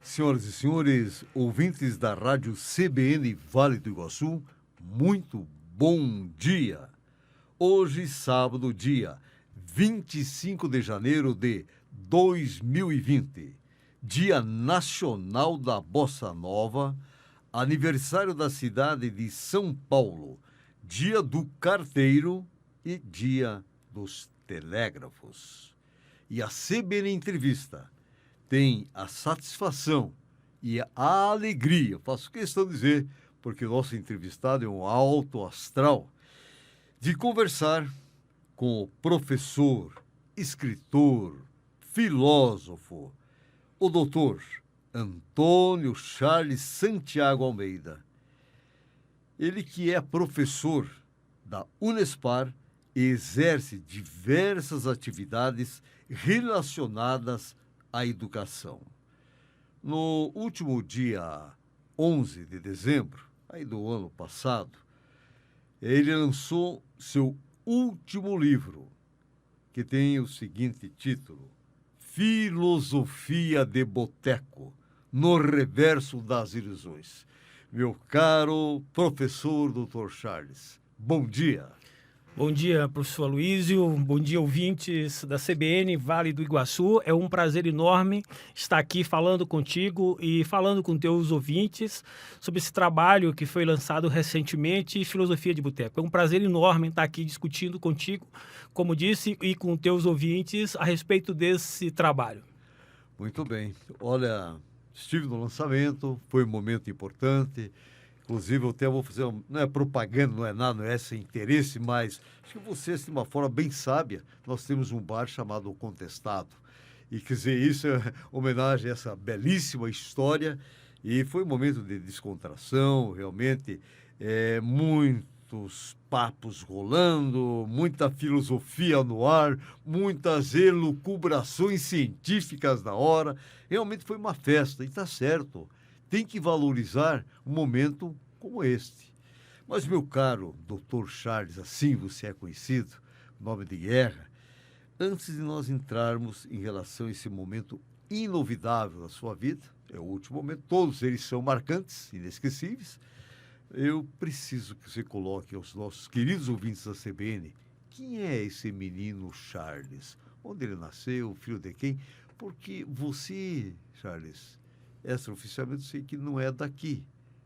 Senhoras e senhores, ouvintes da Rádio CBN Vale do Iguaçu, muito bom dia. Hoje, sábado, dia 25 de janeiro de 2020, Dia Nacional da Bossa Nova, aniversário da cidade de São Paulo, Dia do Carteiro e Dia dos Telégrafos. E a CBN Entrevista tem a satisfação e a alegria, faço questão de dizer, porque o nosso entrevistado é um alto astral, de conversar com o professor, escritor, filósofo, o doutor Antônio Charles Santiago Almeida. Ele que é professor da Unespar e exerce diversas atividades relacionadas à educação. No último dia 11 de dezembro, aí do ano passado, ele lançou seu último livro, que tem o seguinte título: Filosofia de Boteco, no Reverso das Ilusões. Meu caro professor Dr. Charles, bom dia. Bom dia, professor Aloísio. Bom dia, ouvintes da CBN Vale do Iguaçu. É um prazer enorme estar aqui falando contigo e falando com teus ouvintes sobre esse trabalho que foi lançado recentemente, Filosofia de Boteco. É um prazer enorme estar aqui discutindo contigo, como disse, e com teus ouvintes a respeito desse trabalho. Muito bem. Olha, estive no lançamento, foi um momento importante. Inclusive, eu até vou fazer, não é propaganda, não é nada, não é esse interesse, mas acho que vocês, de uma forma bem sábia, nós temos um bar chamado O Contestado. E, quer dizer, isso é homenagem a essa belíssima história. E foi um momento de descontração, realmente, muitos papos rolando, muita filosofia no ar, muitas elucubrações científicas na hora. Realmente foi uma festa, e está certo. Tem que valorizar um momento como este. Mas, meu caro Dr. Charles, assim você é conhecido, nome de guerra, antes de nós entrarmos em relação a esse momento inovidável da sua vida, é o último momento, todos eles são marcantes, inesquecíveis, eu preciso que você coloque aos nossos queridos ouvintes da CBN quem é esse menino Charles, onde ele nasceu, filho de quem, porque você, Charles, extraoficialmente sei que não é daqui,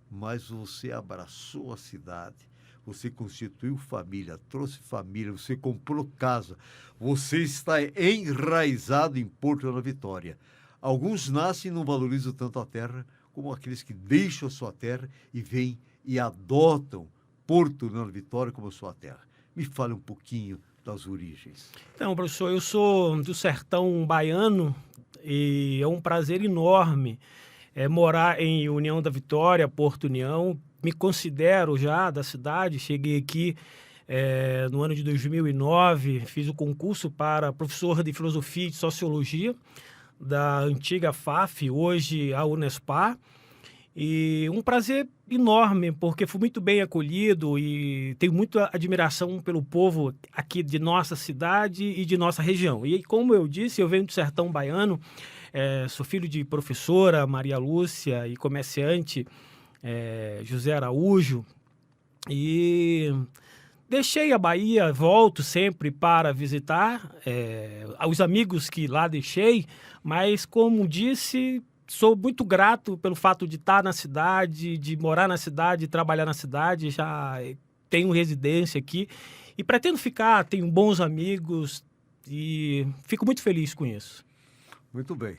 mas você abraçou a cidade, você constituiu família, trouxe família, você comprou casa, você está enraizado em Porto da Vitória. Alguns nascem e não valorizam tanto a terra como aqueles que deixam a sua terra e vêm e adotam Porto da Vitória como a sua terra. Me fale um pouquinho das origens. Então, professor, eu sou do sertão baiano e é um prazer enorme morar em União da Vitória, Porto União. Me considero já da cidade, cheguei aqui no ano de 2009, fiz o concurso para professor de Filosofia e de Sociologia da antiga FAF, hoje a Unespar. E um prazer enorme, porque fui muito bem acolhido e tenho muita admiração pelo povo aqui de nossa cidade e de nossa região. E como eu disse, eu venho do sertão baiano, sou filho de professora Maria Lúcia e comerciante José Araújo. E deixei a Bahia, volto sempre para visitar os amigos que lá deixei, mas como disse, sou muito grato pelo fato de estar na cidade, de morar na cidade, de trabalhar na cidade, já tenho residência aqui e pretendo ficar, tenho bons amigos e fico muito feliz com isso. Muito bem.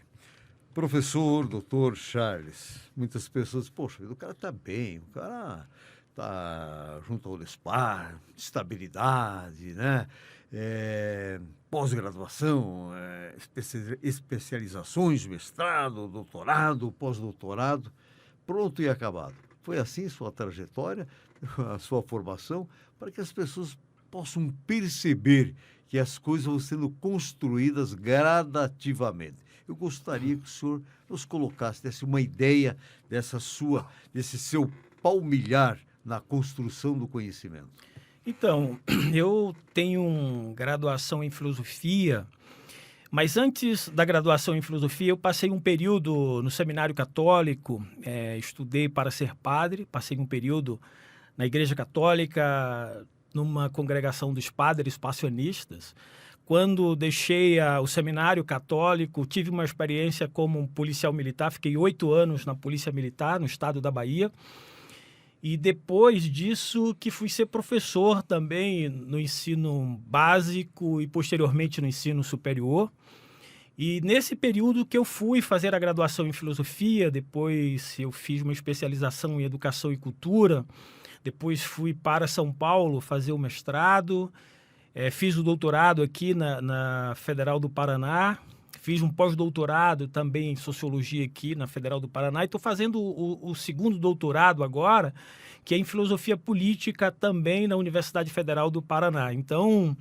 Professor, doutor Charles, muitas pessoas, poxa, o cara está bem, o cara está junto ao Unespar, estabilidade, né? Pós-graduação, especializações, mestrado, doutorado, pós-doutorado, pronto e acabado. Foi assim sua trajetória, a sua formação, para que as pessoas possam perceber que as coisas vão sendo construídas gradativamente. Eu gostaria que o senhor nos colocasse, desse uma ideia desse seu palmilhar na construção do conhecimento. Então, eu tenho graduação em filosofia, Mas antes da graduação em filosofia, eu passei um período no seminário católico, estudei para ser padre, passei um período na Igreja Católica, numa congregação dos padres passionistas. Quando deixei o seminário católico, tive uma experiência como um policial militar, fiquei 8 anos na Polícia Militar, no estado da Bahia. E depois disso que fui ser professor também no ensino básico e posteriormente no ensino superior. E nesse período que eu fui fazer a graduação em filosofia, depois eu fiz uma especialização em educação e cultura, depois fui para São Paulo fazer o mestrado, fiz o doutorado aqui na Federal do Paraná, fiz um pós-doutorado também em sociologia aqui na Federal do Paraná e estou fazendo o segundo doutorado agora, que é em filosofia política também na Universidade Federal do Paraná. Então,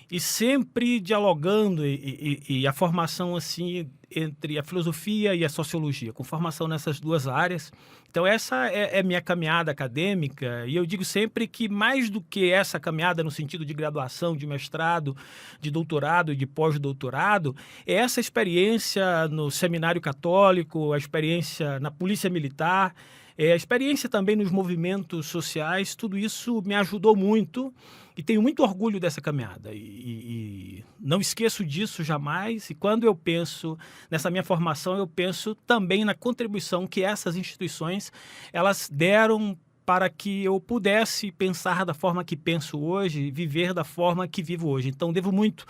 e sempre dialogando e a formação assim entre a filosofia e a sociologia, com formação nessas duas áreas. Então essa é minha caminhada acadêmica e eu digo sempre que mais do que essa caminhada no sentido de graduação, de mestrado, de doutorado e de pós-doutorado, é essa experiência no seminário católico, a experiência na polícia militar, a experiência também nos movimentos sociais, tudo isso me ajudou muito e tenho muito orgulho dessa caminhada e não esqueço disso jamais. E quando eu penso nessa minha formação, eu penso também na contribuição que essas instituições elas deram para que eu pudesse pensar da forma que penso hoje, viver da forma que vivo hoje. Então, devo muito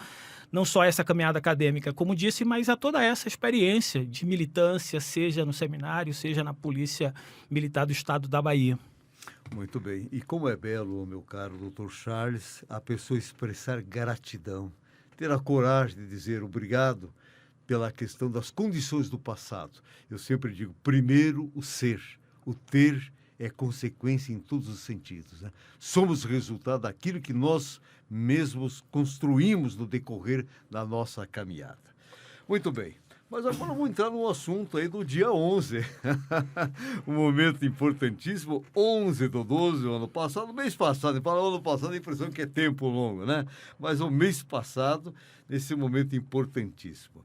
não só essa caminhada acadêmica, como disse, mas a toda essa experiência de militância, seja no seminário, seja na Polícia Militar do Estado da Bahia. Muito bem. E como é belo, meu caro Dr. Charles, a pessoa expressar gratidão, ter a coragem de dizer obrigado pela questão das condições do passado. Eu sempre digo, primeiro o ser, o ter é consequência em todos os sentidos, né? Somos resultado daquilo que nós mesmos construímos no decorrer da nossa caminhada. Muito bem. Mas agora vamos entrar num assunto aí do dia 11. Um momento importantíssimo, 11/12 do ano passado, mês passado. Fala ano passado, a impressão que é tempo longo, né? Mas o mês passado, nesse momento importantíssimo.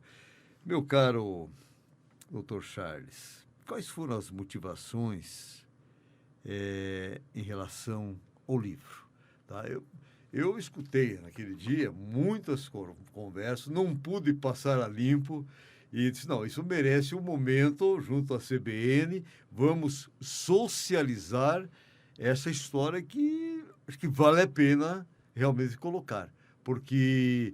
Meu caro Dr. Charles, quais foram as motivações em relação ao livro? Tá? Eu escutei naquele dia muitas conversas, não pude passar a limpo e disse, não, isso merece um momento junto à CBN, vamos socializar essa história que acho que vale a pena realmente colocar, porque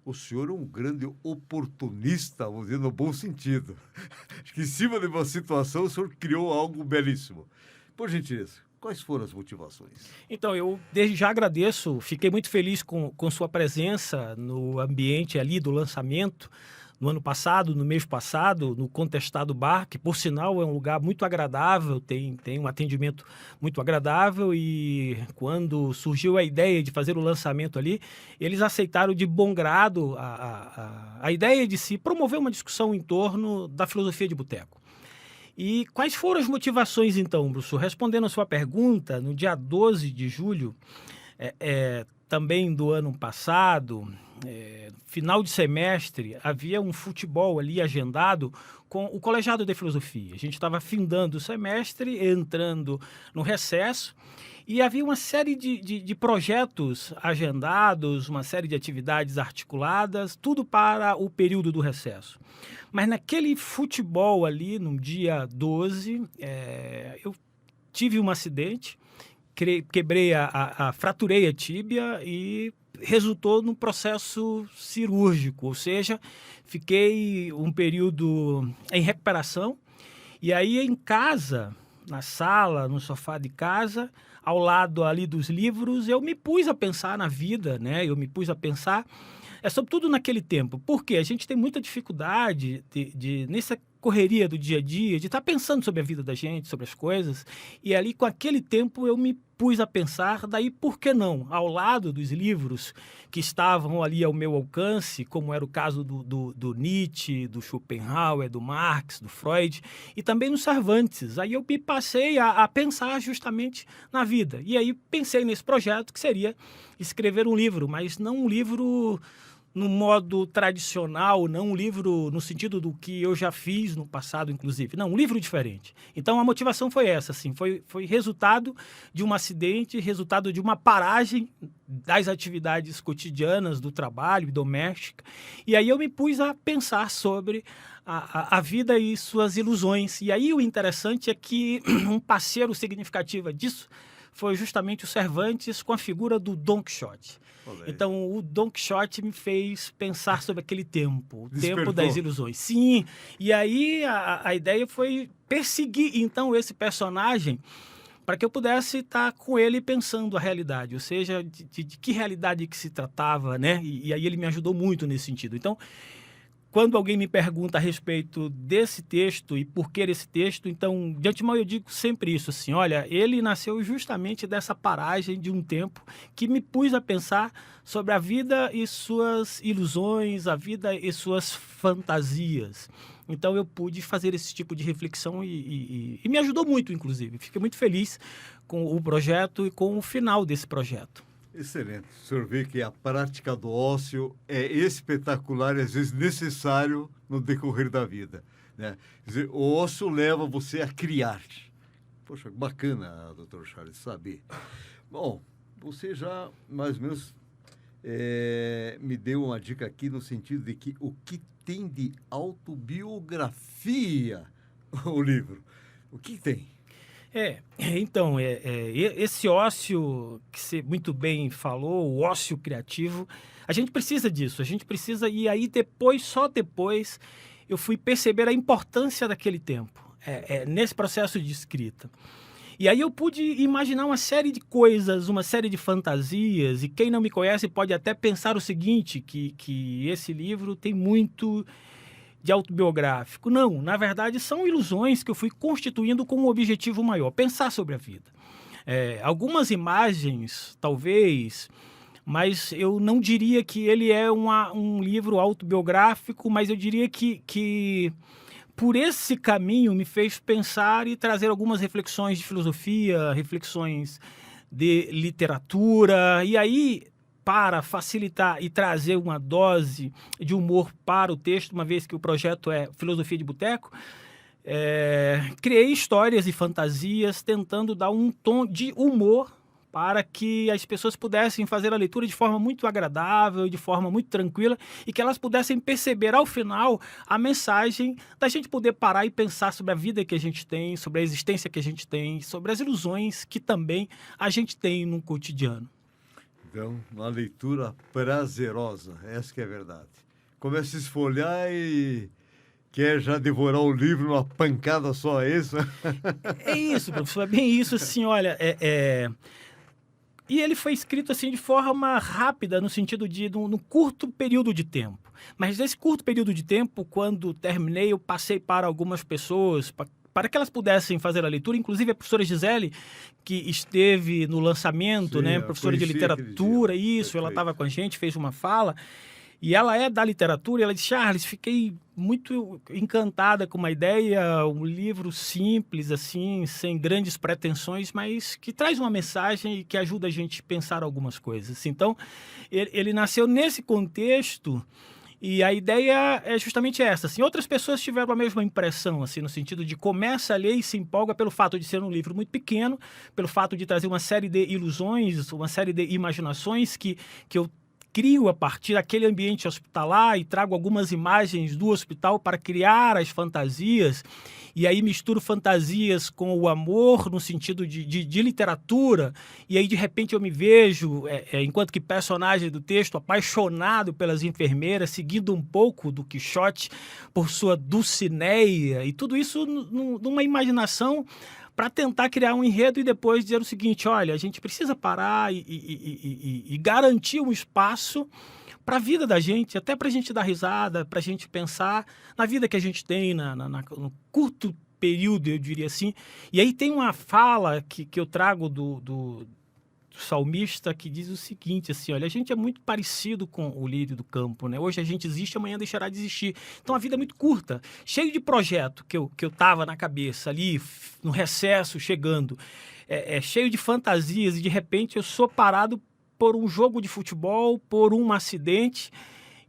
o senhor é um grande oportunista, vamos dizer, no bom sentido. Acho que em cima de uma situação o senhor criou algo belíssimo. Por gentileza, quais foram as motivações? Então, eu desde já agradeço, fiquei muito feliz com sua presença no ambiente ali do lançamento, no ano passado, no mês passado, no Contestado Bar, que por sinal é um lugar muito agradável, tem um atendimento muito agradável e quando surgiu a ideia de fazer o lançamento ali, eles aceitaram de bom grado a ideia de se promover uma discussão em torno da filosofia de boteco. E quais foram as motivações, então, Brusso? Respondendo a sua pergunta, no dia 12 de julho, também do ano passado, final de semestre, havia um futebol ali agendado com o Colegiado de Filosofia. A gente estava findando o semestre, entrando no recesso, e havia uma série de projetos agendados, uma série de atividades articuladas, tudo para o período do recesso. Mas naquele futebol ali, no dia 12, eu tive um acidente, fraturei a tíbia e resultou num processo cirúrgico, ou seja, fiquei um período em recuperação e aí em casa, na sala, no sofá de casa, ao lado ali dos livros, eu me pus a pensar na vida, né? Eu me pus a pensar, sobretudo naquele tempo, porque a gente tem muita dificuldade nessa correria do dia a dia, de estar pensando sobre a vida da gente, sobre as coisas, e ali com aquele tempo eu me pus a pensar, daí por que não, ao lado dos livros que estavam ali ao meu alcance, como era o caso do Nietzsche, do Schopenhauer, do Marx, do Freud, e também no Cervantes. Aí eu me passei a pensar justamente na vida, e aí pensei nesse projeto que seria escrever um livro, mas não um livro no modo tradicional, não um livro no sentido do que eu já fiz no passado, inclusive. Não, um livro diferente. Então, a motivação foi essa, assim, foi resultado de um acidente, resultado de uma paragem das atividades cotidianas, do trabalho, doméstica. E aí eu me pus a pensar sobre a vida e suas ilusões. E aí o interessante é que um parceiro significativo disso foi justamente o Cervantes com a figura do Dom Quixote. Então, o Dom Quixote me fez pensar sobre aquele tempo, o tempo das ilusões. Sim, e aí a ideia foi perseguir, então, esse personagem para que eu pudesse estar com ele pensando a realidade, ou seja, de que realidade que se tratava, né? E aí ele me ajudou muito nesse sentido. Então, quando alguém me pergunta a respeito desse texto e por que esse texto, então, de antemão eu digo sempre isso, assim, olha, ele nasceu justamente dessa paragem de um tempo que me pus a pensar sobre a vida e suas ilusões, a vida e suas fantasias. Então eu pude fazer esse tipo de reflexão e me ajudou muito, inclusive. Fiquei muito feliz com o projeto e com o final desse projeto. Excelente. O senhor vê que a prática do ócio é espetacular e às vezes necessário no decorrer da vida, né? Quer dizer, o ócio leva você a criar. Poxa, bacana, doutor Charles, saber. Bom, você já mais ou menos me deu uma dica aqui no sentido de que o que tem de autobiografia o livro? O que tem? Então, esse ócio que você muito bem falou, o ócio criativo, a gente precisa disso, a gente precisa, e aí depois, só depois, eu fui perceber a importância daquele tempo, nesse processo de escrita. E aí eu pude imaginar uma série de coisas, uma série de fantasias, e quem não me conhece pode até pensar o seguinte, que esse livro tem muito de autobiográfico. Não, na verdade são ilusões que eu fui constituindo com um objetivo maior, pensar sobre a vida. Algumas imagens, talvez, mas eu não diria que ele é um livro autobiográfico, mas eu diria que por esse caminho me fez pensar e trazer algumas reflexões de filosofia, reflexões de literatura, e aí, para facilitar e trazer uma dose de humor para o texto, uma vez que o projeto é Filosofia de Boteco, criei histórias e fantasias tentando dar um tom de humor para que as pessoas pudessem fazer a leitura de forma muito agradável, de forma muito tranquila, e que elas pudessem perceber ao final a mensagem da gente poder parar e pensar sobre a vida que a gente tem, sobre a existência que a gente tem, sobre as ilusões que também a gente tem no cotidiano. Então, uma leitura prazerosa, essa que é a verdade. Começa a esfolhar e quer já devorar o livro numa pancada só, é isso? É isso, professor, é bem isso, assim, olha, E ele foi escrito assim de forma rápida, no sentido de num curto período de tempo. Mas nesse curto período de tempo, quando terminei, eu passei para algumas pessoas, para que elas pudessem fazer a leitura, inclusive a professora Gisele, que esteve no lançamento, Sim, né, professora de literatura, isso, ela estava com a gente, fez uma fala, e ela é da literatura, e ela disse, Charles, fiquei muito encantada com uma ideia, um livro simples, assim, sem grandes pretensões, mas que traz uma mensagem e que ajuda a gente a pensar algumas coisas. Então, ele nasceu nesse contexto. E a ideia é justamente essa, assim, outras pessoas tiveram a mesma impressão, assim, no sentido de começa a ler e se empolga pelo fato de ser um livro muito pequeno, pelo fato de trazer uma série de ilusões, uma série de imaginações que eu crio a partir daquele ambiente hospitalar e trago algumas imagens do hospital para criar as fantasias, e aí misturo fantasias com o amor no sentido de literatura, e aí de repente eu me vejo, enquanto que personagem do texto, apaixonado pelas enfermeiras, seguindo um pouco do Quixote por sua Dulcineia, e tudo isso numa imaginação para tentar criar um enredo e depois dizer o seguinte, olha, a gente precisa parar e garantir um espaço para a vida da gente, até para a gente dar risada, para a gente pensar na vida que a gente tem, no curto período, eu diria assim. E aí tem uma fala que eu trago do salmista que diz o seguinte, assim, olha, a gente é muito parecido com o lírio do campo, né? Hoje a gente existe, amanhã deixará de existir. Então a vida é muito curta, cheio de projeto que eu tava na cabeça ali, no recesso, chegando, cheio de fantasias, e de repente eu sou parado por um jogo de futebol, por um acidente,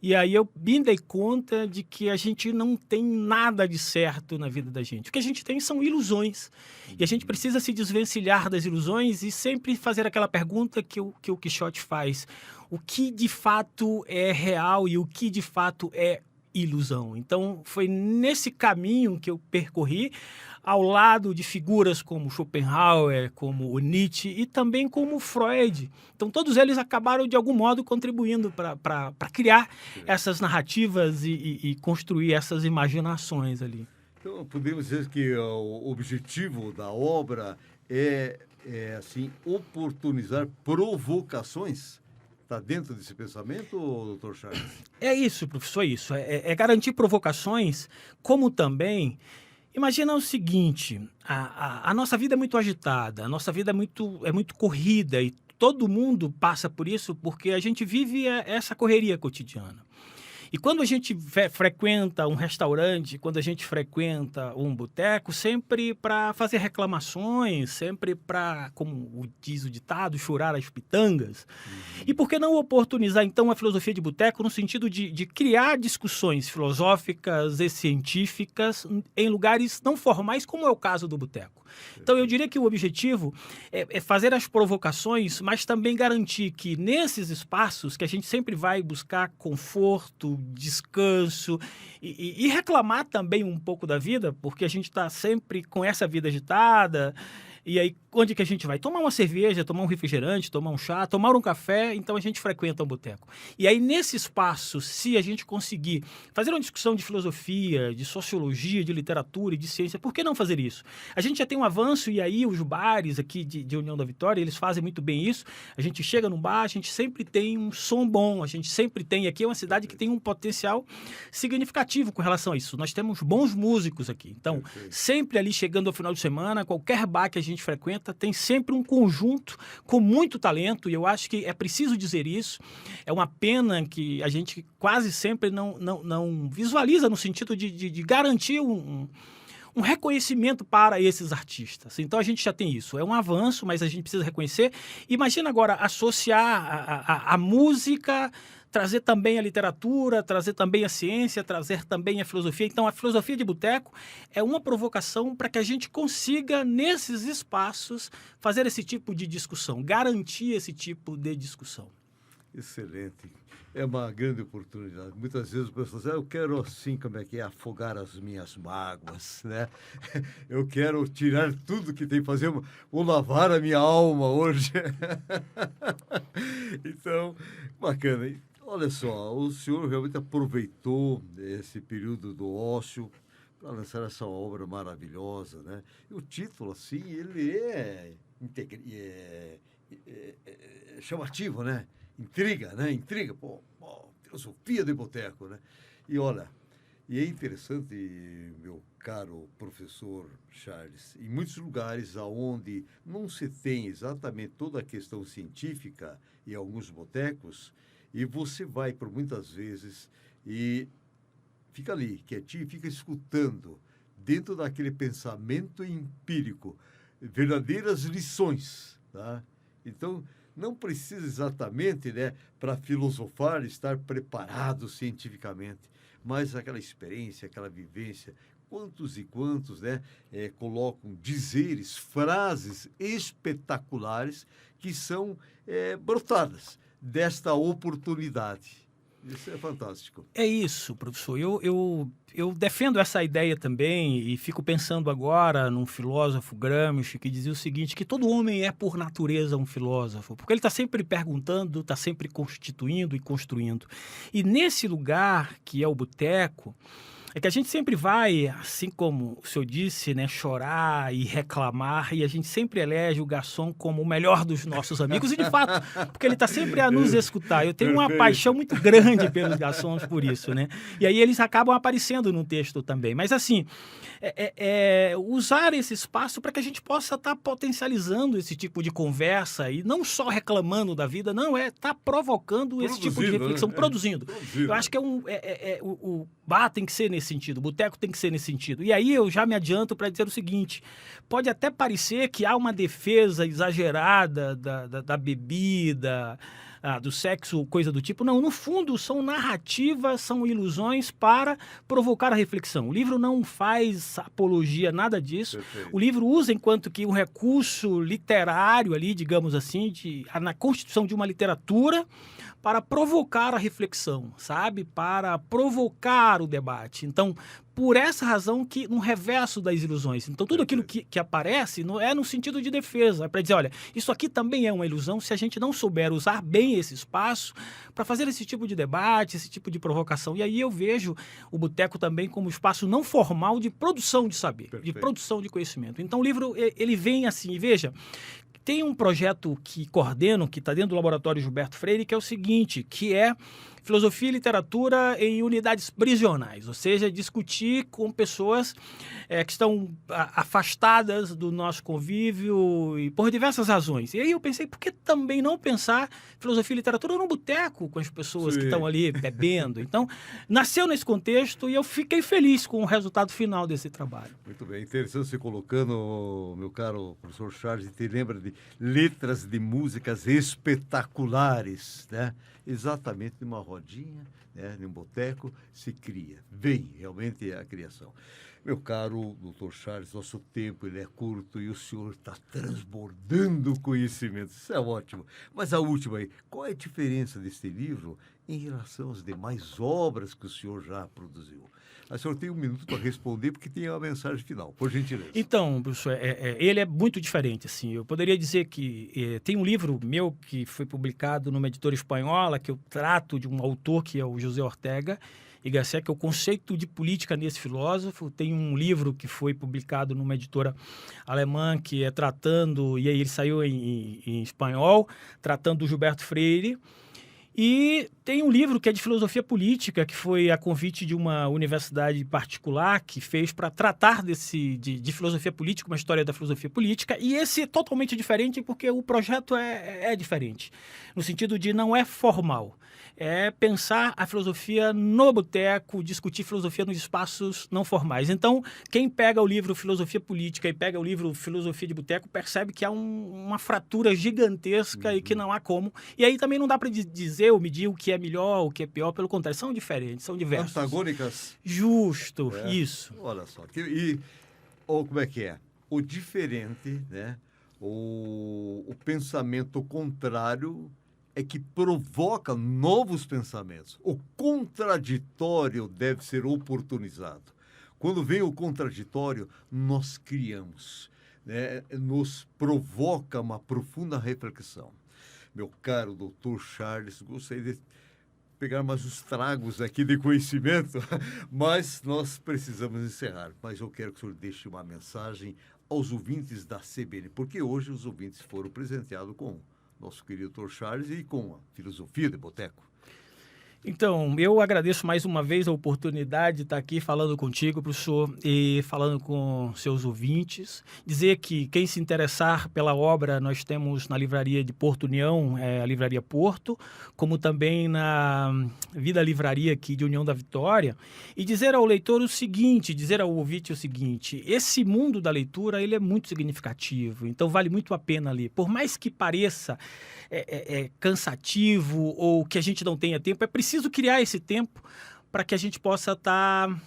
E aí eu me dei conta de que a gente não tem nada de certo na vida da gente. O que a gente tem são ilusões. E a gente precisa se desvencilhar das ilusões e sempre fazer aquela pergunta que o Quixote faz. O que de fato é real e o que de fato é ilusão? Então foi nesse caminho que eu percorri, ao lado de figuras como Schopenhauer, como o Nietzsche e também como Freud. Então todos eles acabaram de algum modo contribuindo para criar essas narrativas e construir essas imaginações ali. Então, podemos dizer que o objetivo da obra é assim, oportunizar provocações? Está dentro desse pensamento, doutor Charles? É isso, professor, é isso. É garantir provocações, como também... Imagina o seguinte, a nossa vida é muito agitada, a nossa vida é muito corrida e todo mundo passa por isso porque a gente vive essa correria cotidiana. E quando a gente frequenta um restaurante, quando a gente frequenta um boteco, sempre para fazer reclamações, sempre para, como diz o ditado, chorar as pitangas. E por que não oportunizar, então, a filosofia de boteco no sentido de criar discussões filosóficas e científicas em lugares não formais, como é o caso do boteco? Então, eu diria que o objetivo é fazer as provocações, mas também garantir que nesses espaços que a gente sempre vai buscar conforto, descanso e reclamar também um pouco da vida, porque a gente está sempre com essa vida agitada. E aí, onde que a gente vai? Tomar uma cerveja, tomar um refrigerante, tomar um chá, tomar um café, então a gente frequenta um boteco. E aí, nesse espaço, se a gente conseguir fazer uma discussão de filosofia, de sociologia, de literatura e de ciência, por que não fazer isso? A gente já tem um avanço e aí os bares aqui de União da Vitória, eles fazem muito bem isso. A gente chega num bar, a gente sempre tem um som bom, a gente sempre tem... Aqui é uma cidade que tem um potencial significativo com relação a isso. Nós temos bons músicos aqui. Então, sempre ali chegando ao final de semana, qualquer bar que a gente frequenta, tem sempre um conjunto com muito talento, e eu acho que é preciso dizer isso. É uma pena que a gente quase sempre não visualiza no sentido de garantir um reconhecimento para esses artistas. Então a gente já tem isso. É um avanço, mas a gente precisa reconhecer. Imagina agora associar a música, trazer também a literatura, trazer também a ciência, trazer também a filosofia. Então, a filosofia de boteco é uma provocação para que a gente consiga, nesses espaços, fazer esse tipo de discussão, garantir esse tipo de discussão. Excelente. É uma grande oportunidade. Muitas vezes o pessoal diz, eu quero assim, como é que é, afogar as minhas mágoas, né? Eu quero tirar tudo que tem que fazer, vou lavar a minha alma hoje. Então, bacana. Olha só, o senhor realmente aproveitou esse período do ócio para lançar essa obra maravilhosa, né? E o título, assim, ele é chamativo, né? Intriga, né? Intriga, pô, filosofia de boteco, né? E olha, e é interessante, meu caro professor Charles, em muitos lugares onde não se tem exatamente toda a questão científica, em alguns botecos, e você vai por muitas vezes e fica ali, quietinho, fica escutando, dentro daquele pensamento empírico, verdadeiras lições, tá? Então, não precisa exatamente, né, para filosofar, estar preparado cientificamente, mas aquela experiência, aquela vivência, quantos e quantos, né, colocam dizeres, frases espetaculares que são brotadas desta oportunidade. Isso é fantástico. É isso, professor. Eu defendo essa ideia também e fico pensando agora num filósofo Gramsci que dizia o seguinte, que todo homem é por natureza um filósofo, porque ele está sempre perguntando, está sempre constituindo e construindo. E nesse lugar que é o boteco, é que a gente sempre vai, assim como o senhor disse, né, chorar e reclamar, e a gente sempre elege o garçom como o melhor dos nossos amigos, e de fato, porque ele está sempre a nos escutar. Eu tenho uma paixão muito grande pelos garçons por isso, né? E aí eles acabam aparecendo no texto também. Mas assim, usar esse espaço para que a gente possa estar potencializando esse tipo de conversa, e não só reclamando da vida, não, estar provocando esse tipo de reflexão, né? Produzindo. Eu acho que o bar tem que ser nesse sentido, o boteco tem que ser nesse sentido. E aí eu já me adianto para dizer o seguinte, pode até parecer que há uma defesa exagerada da bebida, do sexo, coisa do tipo. Não, no fundo, são narrativas, são ilusões para provocar a reflexão. O livro não faz apologia, nada disso. Perfeito. O livro usa enquanto que um recurso literário ali, digamos assim, na constituição de uma literatura para provocar a reflexão, sabe? Para provocar o debate. Então, por essa razão que no reverso das ilusões. Então, tudo aquilo que aparece é no sentido de defesa, é para dizer, olha, isso aqui também é uma ilusão se a gente não souber usar bem esse espaço para fazer esse tipo de debate, esse tipo de provocação. E aí eu vejo o boteco também como espaço não formal de produção de saber, de produção de conhecimento. Então, o livro, ele vem assim, veja, tem um projeto que coordeno, que está dentro do Laboratório Gilberto Freire, que é o seguinte, que é filosofia e literatura em unidades prisionais, ou seja, discutir com pessoas que estão afastadas do nosso convívio e por diversas razões. E aí eu pensei, por que também não pensar filosofia e literatura no boteco com as pessoas que estão ali bebendo? Então, nasceu nesse contexto e eu fiquei feliz com o resultado final desse trabalho. Muito bem, interessante você colocando, meu caro professor Charles, te lembra de letras de músicas espetaculares, né? Exatamente numa rodinha, né? Num boteco, se cria. Vem realmente a criação. Meu caro doutor Charles, nosso tempo ele é curto e o senhor está transbordando conhecimento. Isso é ótimo. Mas a última aí, qual é a diferença deste livro em relação às demais obras que o senhor já produziu? O senhor tem um minuto para responder, porque tem a mensagem final, por gentileza. Então, professor, ele é muito diferente, assim. Eu poderia dizer que tem um livro meu que foi publicado numa editora espanhola, que eu trato de um autor que é o José Ortega y Gasset, que é o conceito de política nesse filósofo. Tem um livro que foi publicado numa editora alemã, que é tratando, e aí ele saiu em espanhol, tratando do Gilberto Freire. E tem um livro que é de filosofia política, que foi a convite de uma universidade particular que fez para tratar de filosofia política, uma história da filosofia política. E esse é totalmente diferente porque o projeto é diferente, no sentido de não é formal. É pensar a filosofia no boteco, discutir filosofia nos espaços não formais. Então, quem pega o livro Filosofia Política e pega o livro Filosofia de Boteco percebe que há uma fratura gigantesca e que não há como. E aí também não dá para dizer ou medir o que é melhor, o que é pior. Pelo contrário, são diferentes, são diversos. Antagônicas? Justo, isso. Olha só. Ou como é que é? O diferente, né? O pensamento contrário é que provoca novos pensamentos. O contraditório deve ser oportunizado. Quando vem o contraditório, nós criamos, né? Nos provoca uma profunda reflexão. Meu caro doutor Charles, gostaria de pegar mais uns tragos aqui de conhecimento, mas nós precisamos encerrar. Mas eu quero que o senhor deixe uma mensagem aos ouvintes da CBN, porque hoje os ouvintes foram presenteados com nosso querido doutor Charles e com a filosofia de boteco. Então, eu agradeço mais uma vez a oportunidade de estar aqui falando contigo, professor, e falando com seus ouvintes. Dizer que quem se interessar pela obra, nós temos na livraria de Porto União, a Livraria Porto, como também na Vida Livraria aqui de União da Vitória. E dizer ao leitor o seguinte, dizer ao ouvinte o seguinte, esse mundo da leitura, ele é muito significativo, então vale muito a pena ler. Por mais que pareça cansativo ou que a gente não tenha tempo, é preciso criar esse tempo para que a gente possa estar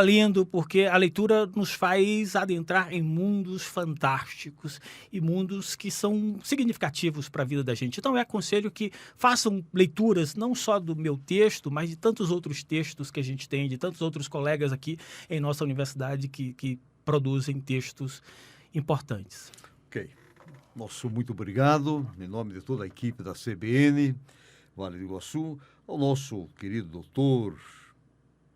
lendo, porque a leitura nos faz adentrar em mundos fantásticos e mundos que são significativos para a vida da gente. Então, eu aconselho que façam leituras não só do meu texto, mas de tantos outros textos que a gente tem, de tantos outros colegas aqui em nossa universidade que produzem textos importantes. Ok. Nosso muito obrigado, em nome de toda a equipe da CBN, Vale do Iguaçu, ao nosso querido doutor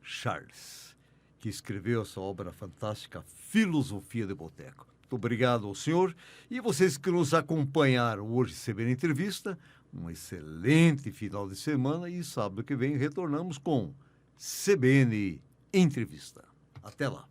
Charles, que escreveu essa obra fantástica, Filosofia de Boteco. Muito obrigado ao senhor e vocês que nos acompanharam hoje CBN Entrevista, um excelente final de semana e sábado que vem retornamos com CBN Entrevista. Até lá.